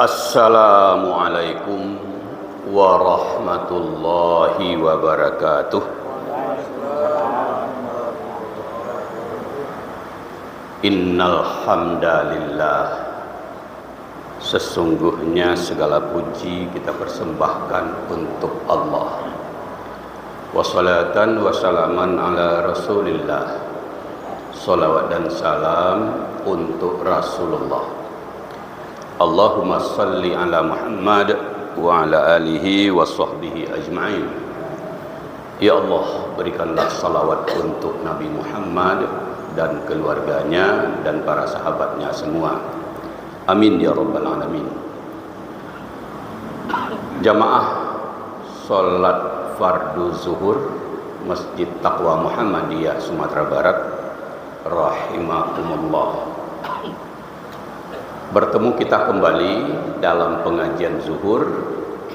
Assalamualaikum warahmatullahi wabarakatuh. Innal hamdalillah, sesungguhnya segala puji kita persembahkan untuk Allah. Wassalatan wassalaman ala Rasulillah, salawat dan salam untuk Rasulullah. Allahumma salli ala Muhammad wa ala alihi wa sahbihi ajma'in. Ya Allah, berikanlah salawat untuk Nabi Muhammad dan keluarganya dan para sahabatnya semua. Amin ya rabbal alamin. Jamaah salat fardu zuhur Masjid Taqwa Muhammadiyah Sumatera Barat rahimakumullah. Bertemu kita kembali dalam pengajian zuhur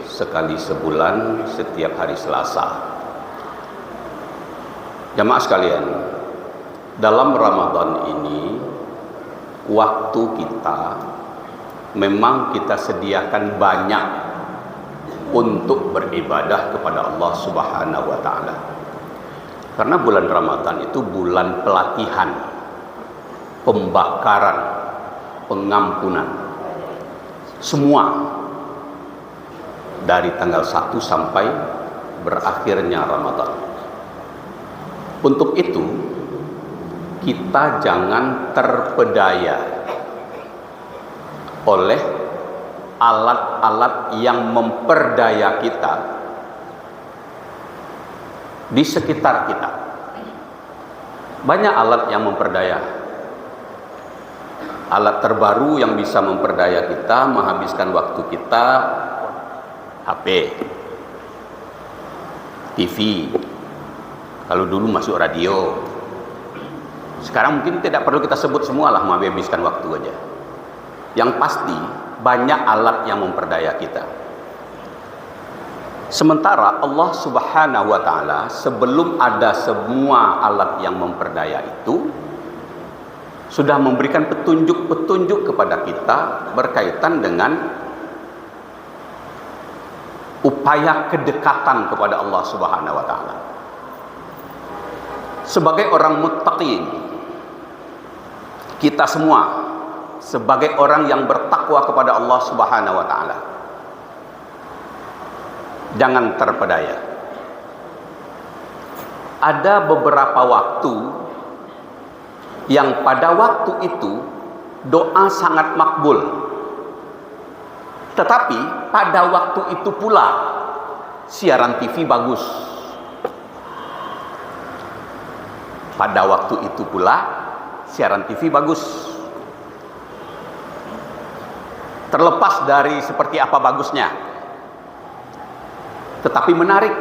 sekali sebulan setiap hari Selasa. Jamaah sekalian, dalam Ramadan ini waktu kita memang kita sediakan banyak untuk beribadah kepada Allah Subhanahu wa taala. Karena bulan Ramadan itu bulan pelatihan, pembakaran, pengampunan, semua dari tanggal 1 sampai berakhirnya Ramadan. Untuk itu kita jangan terpedaya oleh alat-alat yang memperdaya kita di sekitar kita. Banyak alat yang memperdaya. Alat terbaru yang bisa memperdaya kita, menghabiskan waktu kita, HP, TV. Kalau dulu masuk radio. Sekarang mungkin tidak perlu kita sebut semualah, menghabiskan waktu aja. Yang pasti banyak alat yang memperdaya kita. Sementara Allah Subhanahu wa taala sebelum ada semua alat yang memperdaya itu sudah memberikan petunjuk-petunjuk kepada kita berkaitan dengan upaya kedekatan kepada Allah Subhanahu wa taala. Sebagai orang muttaqin, kita semua sebagai orang yang bertakwa kepada Allah Subhanahu wa taala, jangan terpedaya. Ada beberapa waktu yang pada waktu itu doa sangat makbul, tetapi pada waktu itu pula siaran TV bagus. Pada waktu itu pula siaran TV bagus. Terlepas dari seperti apa bagusnya, tetapi menarik.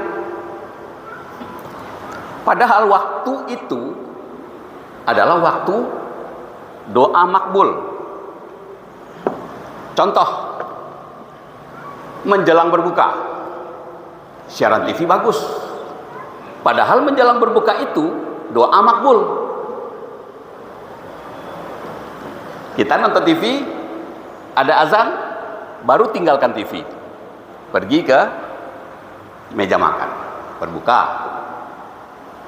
Padahal waktu itu adalah waktu doa makbul. Contoh, menjelang berbuka siaran TV bagus, padahal menjelang berbuka itu doa makbul. Kita nonton TV, ada azan, baru tinggalkan TV, pergi ke meja makan, berbuka.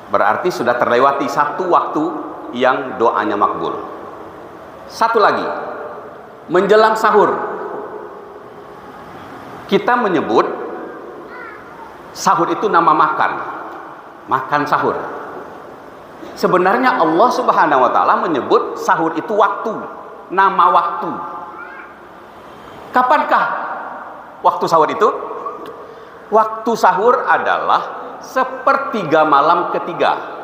Berarti sudah terlewati satu waktu yang doanya makbul. Satu lagi, menjelang sahur, kita menyebut sahur itu nama makan, makan sahur. Sebenarnya Allah Subhanahu wa taala menyebut sahur itu waktu, nama waktu. Kapankah waktu sahur itu? Waktu sahur adalah sepertiga malam ketiga.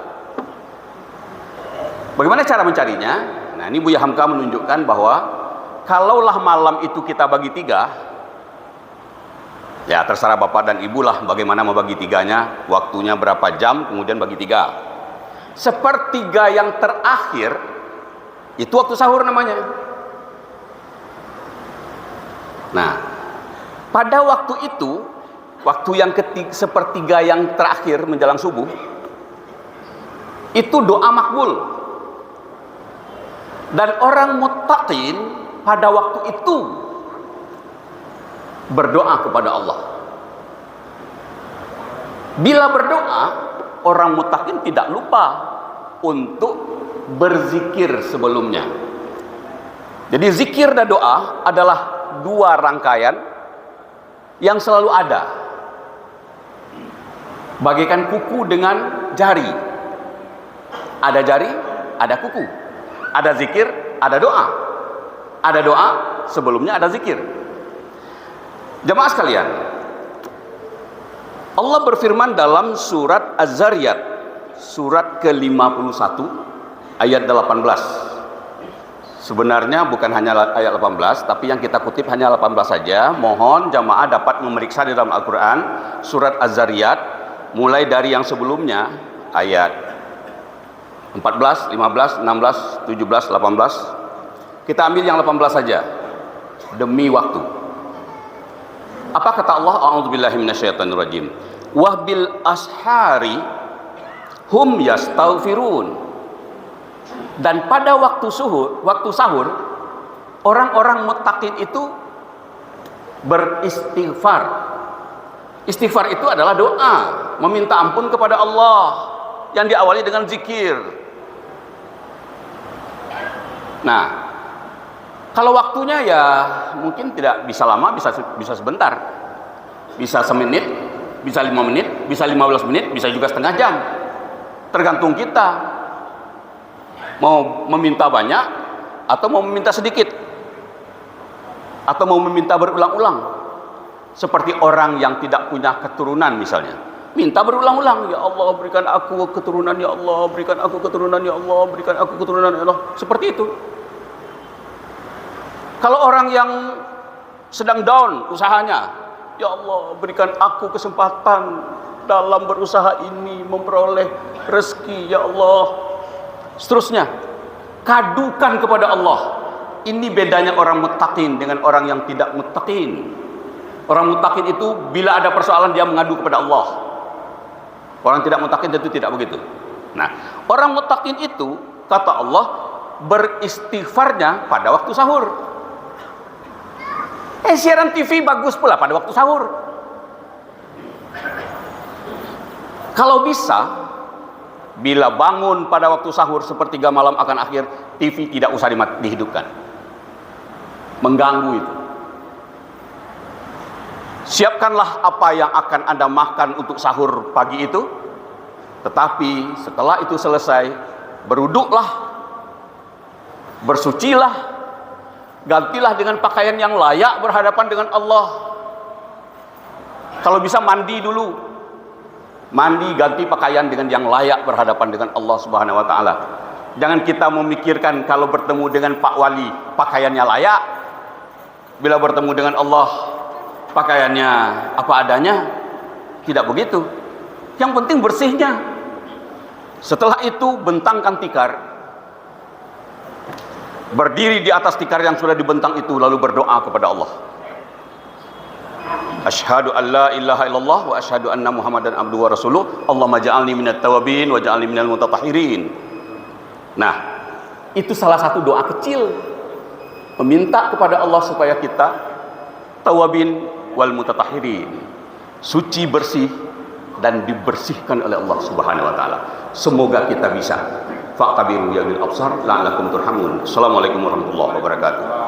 Bagaimana cara mencarinya? Nah, ini Buya Hamka menunjukkan bahwa kalaulah malam itu kita bagi tiga, ya terserah bapak dan ibu lah bagaimana mau bagi tiganya, waktunya berapa jam, kemudian bagi tiga. Sepertiga yang terakhir itu waktu sahur namanya. Nah, pada waktu itu, waktu yang sepertiga yang terakhir menjelang subuh, itu doa makbul. Dan orang muttaqin pada waktu itu berdoa kepada Allah. Bila berdoa, orang muttaqin tidak lupa untuk berzikir sebelumnya. Jadi zikir dan doa adalah dua rangkaian yang selalu ada. Bagaikan kuku dengan jari. Ada jari, ada kuku. Ada zikir, ada doa. Ada doa, sebelumnya ada zikir. Jemaah sekalian, Allah berfirman dalam surat Az-Zariyat, surat ke-51 ayat 18. Sebenarnya bukan hanya ayat 18, tapi yang kita kutip hanya 18 saja. Mohon jamaah dapat memeriksa di dalam Al-Quran surat Az-Zariyat, mulai dari yang sebelumnya ayat 14, 15, 16, 17, 18. Kita ambil yang 18 saja demi waktu. Apa kata Allah? A'udzubillahi minasyaitonirrajim. Wa bil ashari hum yastaghfirun. Dan pada waktu sahur, orang-orang muttaqin itu beristighfar. Istighfar itu adalah doa, meminta ampun kepada Allah yang diawali dengan zikir. Nah, kalau waktunya ya mungkin tidak bisa lama, bisa sebentar. Bisa semenit, bisa 5 menit, bisa 15 menit, bisa juga setengah jam. Tergantung kita. Mau meminta banyak atau mau meminta sedikit, atau mau meminta berulang-ulang. Seperti orang yang tidak punya keturunan misalnya, minta berulang-ulang, ya Allah berikan aku keturunan, ya Allah berikan aku keturunan, ya Allah berikan aku keturunan, ya Allah. Seperti itu. Kalau orang yang sedang down usahanya, ya Allah berikan aku kesempatan dalam berusaha ini memperoleh rezeki, ya Allah. Seterusnya, kadukan kepada Allah. Ini bedanya orang muttaqin dengan orang yang tidak muttaqin. Orang muttaqin itu bila ada persoalan dia mengadu kepada Allah. Orang tidak muttaqin tentu tidak begitu. Nah, orang muttaqin itu kata Allah beristighfarnya pada waktu sahur. Siaran TV bagus pula pada waktu sahur. Kalau bisa, bila bangun pada waktu sahur sepertiga malam akan akhir, TV tidak usah dihidupkan. Mengganggu itu. Siapkanlah apa yang akan Anda makan untuk sahur pagi itu. Tetapi setelah itu selesai, beruduklah, bersucilah, gantilah dengan pakaian yang layak berhadapan dengan Allah. Kalau bisa mandi dulu. Mandi, ganti pakaian dengan yang layak berhadapan dengan Allah Subhanahu wa taala. Jangan kita memikirkan kalau bertemu dengan Pak Wali pakaiannya layak. Bila bertemu dengan Allah pakaiannya apa adanya. Tidak begitu. Yang penting bersihnya. Setelah itu bentangkan tikar. Berdiri di atas tikar yang sudah dibentang itu lalu berdoa kepada Allah. Asyhadu an la ilaha illallah wa asyhadu anna Muhammadan abduhu wa rasuluh. Allahumma ja'alni minat tawabin wa ja'alni minal mutatahhirin. Nah, itu salah satu doa kecil. Meminta kepada Allah supaya kita tawabin wal mutatahhirin. Suci, bersih dan dibersihkan oleh Allah Subhanahu wa taala. Semoga kita bisa. Fa'tabiru ya bil absar la'allakum turhamun. Assalamualaikum warahmatullahi wabarakatuh.